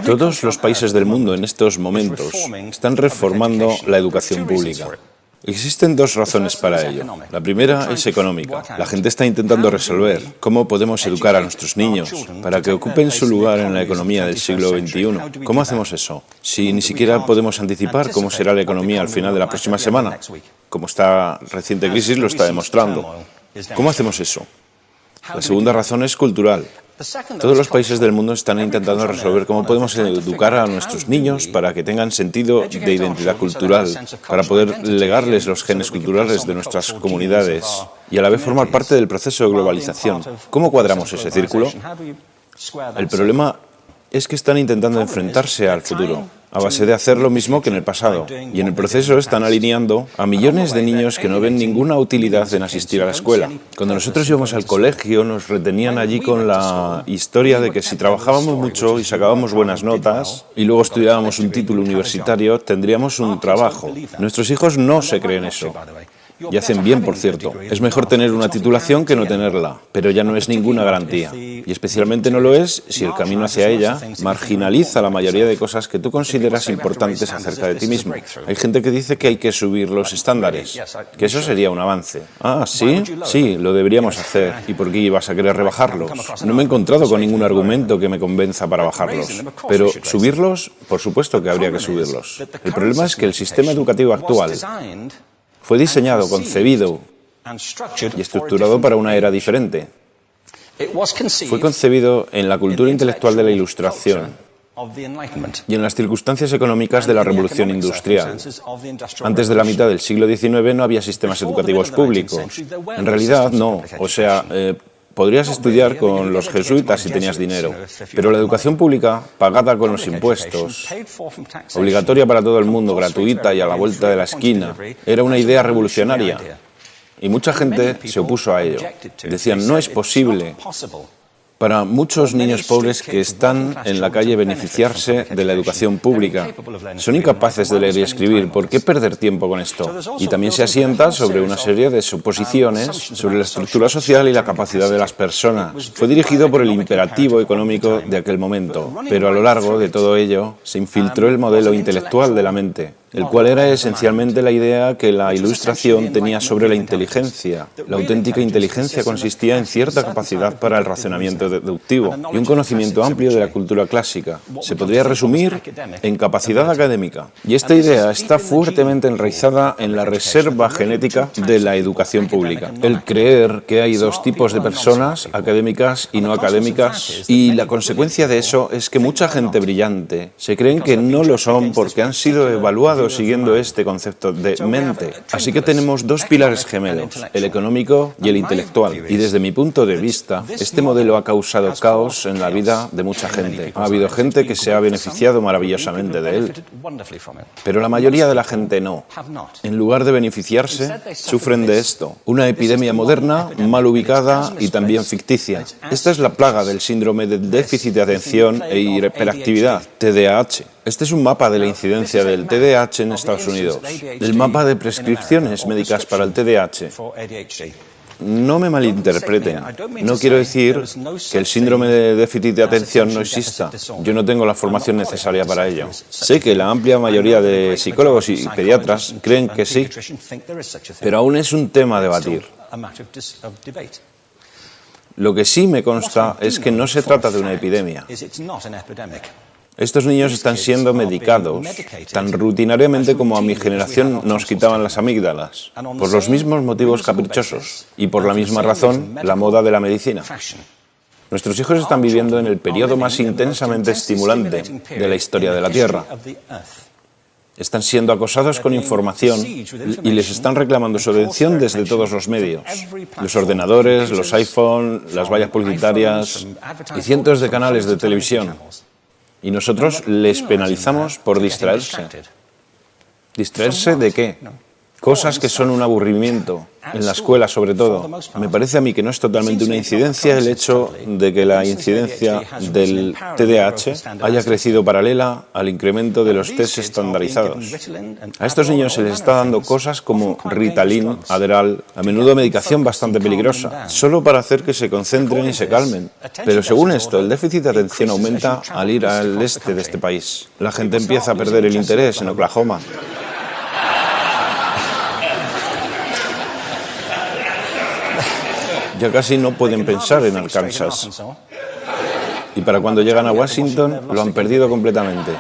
Todos los países del mundo en estos momentos están reformando la educación pública. Existen dos razones para ello. La primera es económica. La gente está intentando resolver cómo podemos educar a nuestros niños para que ocupen su lugar en la economía del siglo XXI. ¿Cómo hacemos eso? Si ni siquiera podemos anticipar cómo será la economía al final de la próxima semana, como esta reciente crisis lo está demostrando. ¿Cómo hacemos eso? La segunda razón es cultural. Todos los países del mundo están intentando resolver cómo podemos educar a nuestros niños para que tengan sentido de identidad cultural, para poder legarles los genes culturales de nuestras comunidades y a la vez formar parte del proceso de globalización. ¿Cómo cuadramos ese círculo? El problema es que están intentando enfrentarse al futuro, a base de hacer lo mismo que en el pasado. Y en el proceso están alineando a millones de niños que no ven ninguna utilidad en asistir a la escuela. Cuando nosotros íbamos al colegio nos retenían allí con la historia de que si trabajábamos mucho y sacábamos buenas notas y luego estudiábamos un título universitario, tendríamos un trabajo. Nuestros hijos no se creen eso. Y hacen bien, por cierto. Es mejor tener una titulación que no tenerla, pero ya no es ninguna garantía. Y especialmente no lo es si el camino hacia ella marginaliza la mayoría de cosas que tú consideras importantes acerca de ti mismo. Hay gente que dice que hay que subir los estándares, que eso sería un avance. Ah, ¿sí? Sí, lo deberíamos hacer. ¿Y por qué ibas a querer rebajarlos? No me he encontrado con ningún argumento que me convenza para bajarlos. Pero subirlos, por supuesto que habría que subirlos. El problema es que el sistema educativo actual fue diseñado, concebido y estructurado para una era diferente. Fue concebido en la cultura intelectual de la Ilustración y en las circunstancias económicas de la Revolución Industrial. Antes de la mitad del siglo XIX no había sistemas educativos públicos. En realidad, no. O sea, podrías estudiar con los jesuitas si tenías dinero, pero la educación pública, pagada con los impuestos, obligatoria para todo el mundo, gratuita y a la vuelta de la esquina, era una idea revolucionaria. Y mucha gente se opuso a ello. Decían, no es posible para muchos niños pobres que están en la calle beneficiarse de la educación pública. Son incapaces de leer y escribir. ¿Por qué perder tiempo con esto? Y también se asienta sobre una serie de suposiciones sobre la estructura social y la capacidad de las personas. Fue dirigido por el imperativo económico de aquel momento, pero a lo largo de todo ello se infiltró el modelo intelectual de la mente, el cual era esencialmente la idea que la Ilustración tenía sobre la inteligencia. La auténtica inteligencia consistía en cierta capacidad para el razonamiento deductivo y un conocimiento amplio de la cultura clásica. Se podría resumir en capacidad académica. Y esta idea está fuertemente enraizada en la reserva genética de la educación pública. El creer que hay dos tipos de personas, académicas y no académicas, y la consecuencia de eso es que mucha gente brillante se creen que no lo son porque han sido evaluados siguiendo este concepto de mente. Así que tenemos dos pilares gemelos, el económico y el intelectual. Y desde mi punto de vista, este modelo ha causado caos en la vida de mucha gente. Ha habido gente que se ha beneficiado maravillosamente de él, pero la mayoría de la gente no. En lugar de beneficiarse, sufren de esto. Una epidemia moderna, mal ubicada y también ficticia. Esta es la plaga del síndrome del déficit de atención e hiperactividad, TDAH. Este es un mapa de la incidencia del TDAH en Estados Unidos, el mapa de prescripciones médicas para el TDAH. No me malinterpreten, no quiero decir que el síndrome de déficit de atención no exista. Yo no tengo la formación necesaria para ello. Sé que la amplia mayoría de psicólogos y pediatras creen que sí, pero aún es un tema a debatir. Lo que sí me consta es que no se trata de una epidemia. Estos niños están siendo medicados tan rutinariamente como a mi generación nos quitaban las amígdalas, por los mismos motivos caprichosos y por la misma razón, la moda de la medicina. Nuestros hijos están viviendo en el periodo más intensamente estimulante de la historia de la Tierra. Están siendo acosados con información y les están reclamando su atención desde todos los medios. Los ordenadores, los iPhone, las vallas publicitarias y cientos de canales de televisión. Y nosotros les penalizamos por distraerse. ¿Distraerse de qué? Cosas que son un aburrimiento, en la escuela sobre todo. Me parece a mí que no es totalmente una incidencia el hecho de que la incidencia del TDAH haya crecido paralela al incremento de los test estandarizados. A estos niños se les está dando cosas como Ritalin, Adderall, a menudo medicación bastante peligrosa, solo para hacer que se concentren y se calmen. Pero según esto, el déficit de atención aumenta al ir al este de este país. La gente empieza a perder el interés en Oklahoma. Ya casi no pueden pensar en Arkansas. Y para cuando llegan a Washington, lo han perdido completamente.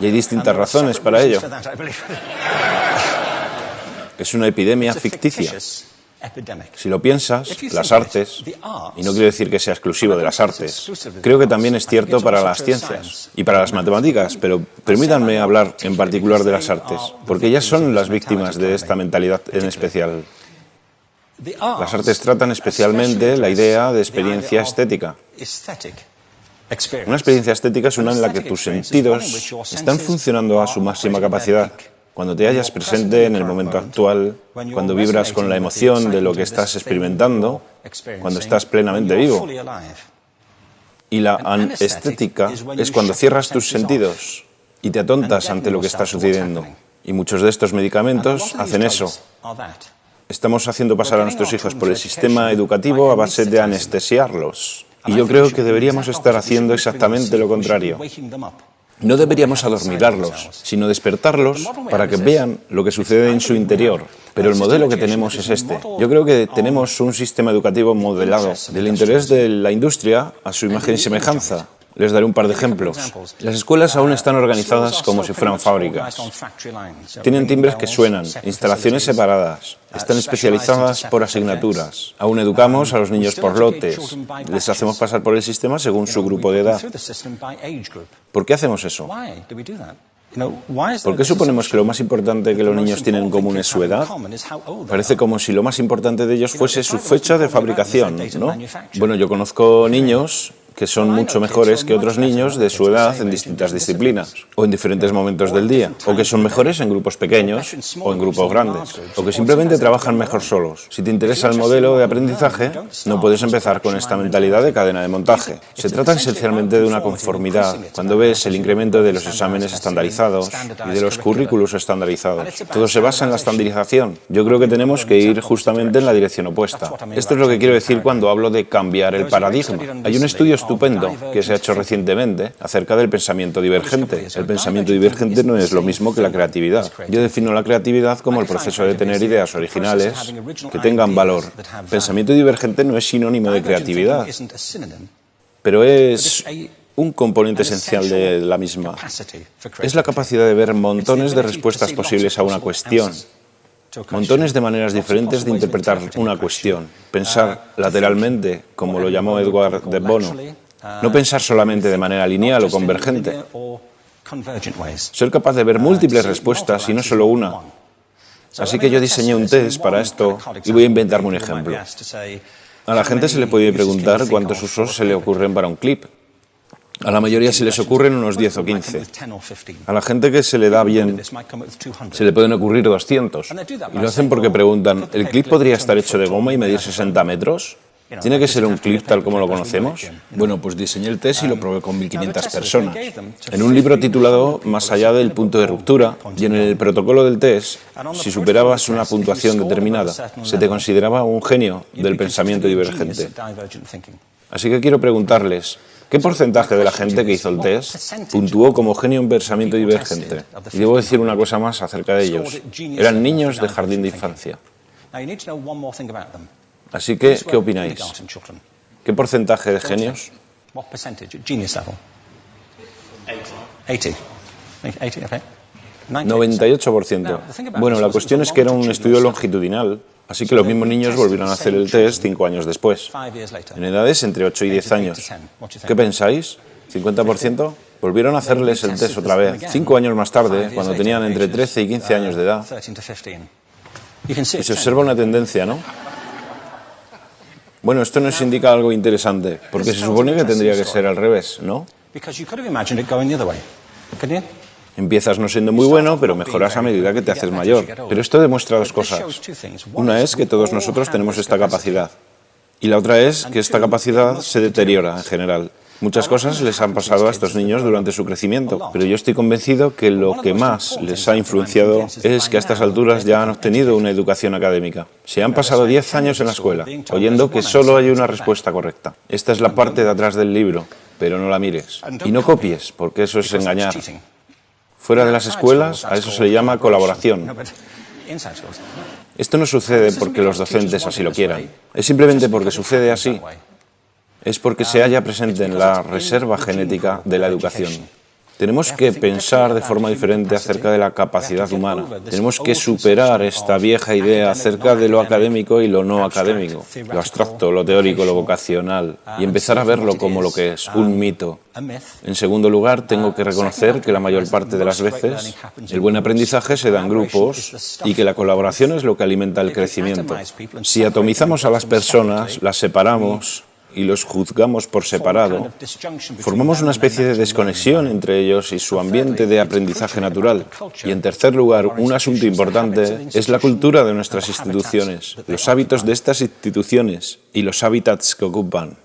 Y hay distintas razones para ello. Es una epidemia ficticia. Si lo piensas, las artes, y no quiero decir que sea exclusivo de las artes, creo que también es cierto para las ciencias y para las matemáticas, pero permítanme hablar en particular de las artes, porque ellas son las víctimas de esta mentalidad en especial. Las artes tratan especialmente la idea de experiencia estética. Una experiencia estética es una en la que tus sentidos están funcionando a su máxima capacidad. Cuando te hallas presente en el momento actual, cuando vibras con la emoción de lo que estás experimentando, cuando estás plenamente vivo. Y la anestética es cuando cierras tus sentidos y te atontas ante lo que está sucediendo. Y muchos de estos medicamentos hacen eso. Estamos haciendo pasar a nuestros hijos por el sistema educativo a base de anestesiarlos. Y yo creo que deberíamos estar haciendo exactamente lo contrario. No deberíamos adormilarlos, sino despertarlos para que vean lo que sucede en su interior. Pero el modelo que tenemos es este. Yo creo que tenemos un sistema educativo modelado del interés de la industria a su imagen y semejanza. Les daré un par de ejemplos. Las escuelas aún están organizadas como si fueran fábricas. Tienen timbres que suenan, instalaciones separadas, están especializadas por asignaturas. Aún educamos a los niños por lotes. Les hacemos pasar por el sistema según su grupo de edad. ¿Por qué hacemos eso? ¿Por qué suponemos que lo más importante que los niños tienen en común es su edad? Parece como si lo más importante de ellos fuese su fecha de fabricación, ¿no? Bueno, yo conozco niños que son mucho mejores que otros niños de su edad en distintas disciplinas, o en diferentes momentos del día, o que son mejores en grupos pequeños o en grupos grandes, o que simplemente trabajan mejor solos. Si te interesa el modelo de aprendizaje, no puedes empezar con esta mentalidad de cadena de montaje. Se trata esencialmente de una conformidad. Cuando ves el incremento de los exámenes estandarizados y de los currículos estandarizados, todo se basa en la estandarización. Yo creo que tenemos que ir justamente en la dirección opuesta. Esto es lo que quiero decir cuando hablo de cambiar el paradigma. Hay un estudio estupendo que se ha hecho recientemente acerca del pensamiento divergente. El pensamiento divergente no es lo mismo que la creatividad. Yo defino la creatividad como el proceso de tener ideas originales que tengan valor. Pensamiento divergente no es sinónimo de creatividad, pero es un componente esencial de la misma. Es la capacidad de ver montones de respuestas posibles a una cuestión. Montones de maneras diferentes de interpretar una cuestión. Pensar lateralmente, como lo llamó Edward de Bono. No pensar solamente de manera lineal o convergente. Ser capaz de ver múltiples respuestas y no solo una. Así que yo diseñé un test para esto y voy a inventarme un ejemplo. A la gente se le puede preguntar cuántos usos se le ocurren para un clip. A la mayoría se les ocurren unos 10 o 15. A la gente que se le da bien se le pueden ocurrir 200. Y lo hacen porque preguntan, ¿el clip podría estar hecho de goma y medir 60 metros? ¿Tiene que ser un clip tal como lo conocemos? Bueno, pues diseñé el test y lo probé con 1.500 personas. En un libro titulado Más allá del punto de ruptura, y en el protocolo del test, si superabas una puntuación determinada, se te consideraba un genio del pensamiento divergente. Así que quiero preguntarles, ¿qué porcentaje de la gente que hizo el test puntuó como genio en pensamiento divergente? Y debo decir una cosa más acerca de ellos. Eran niños de jardín de infancia. Así que, ¿qué opináis? ¿Qué porcentaje de genios? 98%. Bueno, la cuestión es que era un estudio longitudinal, así que los mismos niños volvieron a hacer el test 5 años después, en edades entre 8 y 10 años. ¿Qué pensáis? ¿50%? Volvieron a hacerles el test otra vez, 5 años más tarde, cuando tenían entre 13 y 15 años de edad. Y se observa una tendencia, ¿no? Bueno, esto nos indica algo interesante, porque se supone que tendría que ser al revés, ¿no? Empiezas no siendo muy bueno, pero mejoras a medida que te haces mayor. Pero esto demuestra dos cosas. Una es que todos nosotros tenemos esta capacidad. Y la otra es que esta capacidad se deteriora en general. Muchas cosas les han pasado a estos niños durante su crecimiento, pero yo estoy convencido que lo que más les ha influenciado es que a estas alturas ya han obtenido una educación académica. Se han pasado 10 años en la escuela, oyendo que solo hay una respuesta correcta. Esta es la parte de atrás del libro, pero no la mires. Y no copies, porque eso es engañar. Fuera de las escuelas, a eso se le llama colaboración. Esto no sucede porque los docentes así lo quieran. Es simplemente porque sucede así. Es porque se halla presente en la reserva genética de la educación. Tenemos que pensar de forma diferente acerca de la capacidad humana. Tenemos que superar esta vieja idea acerca de lo académico y lo no académico, lo abstracto, lo teórico, lo vocacional, y empezar a verlo como lo que es, un mito. En segundo lugar, tengo que reconocer que la mayor parte de las veces el buen aprendizaje se da en grupos y que la colaboración es lo que alimenta el crecimiento. Si atomizamos a las personas, las separamos y los juzgamos por separado, formamos una especie de desconexión entre ellos y su ambiente de aprendizaje natural. Y en tercer lugar, un asunto importante es la cultura de nuestras instituciones, los hábitos de estas instituciones y los hábitats que ocupan.